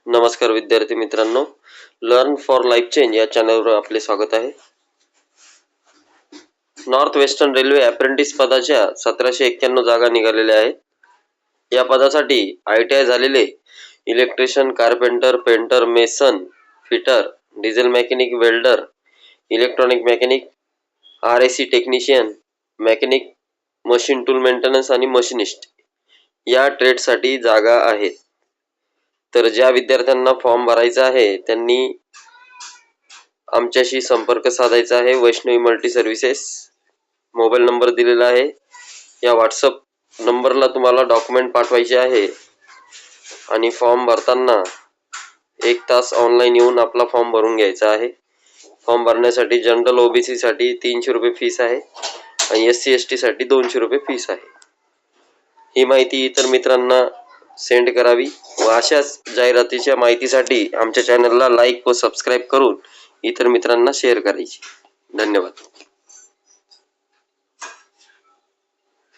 नमस्कार विद्यार्थी मित्रांनो, लर्न फॉर लाईफ चेंज या चॅनलवर आपले स्वागत आहे. नॉर्थ वेस्टर्न रेल्वे अप्रेंटिस पदाच्या 1791 जागा निघालेल्या आहेत. या पदासाठी ITI झालेले electrician, carpenter, painter, mason, fitter, diesel mechanic, welder, electronic mechanic, RAC technician, mechanic, machine tool maintenance आणि मशिनिस्ट या ट्रेडसाठी जागा आहेत. तर ज्या विद्यार्थ्यांना फॉर्म भरायचा आहे त्यांनी आमच्याशी संपर्क साधायचा आहे. Vaishnavi multi services mobile number दिलेला आहे. या व्हॉट्सअप नंबरला तुम्हाला डॉक्युमेंट पाठवायचे आहे आणि फॉर्म भरताना 1 तास ऑनलाईन येऊन आपला फॉर्म भरून घ्यायचा आहे. फॉर्म भरण्यासाठी जनरल OBC साठी 300 रुपये फीस आहे आणि SC ST साठी 200 रुपये फीस आहे. ही माहिती इतर मित्रांना सेंड करावी व अशाच जाहिरातीच्या माहितीसाठी आमच्या चॅनलला लाईक व सबस्क्राईब करून इतर मित्रांना शेअर करायची. धन्यवाद.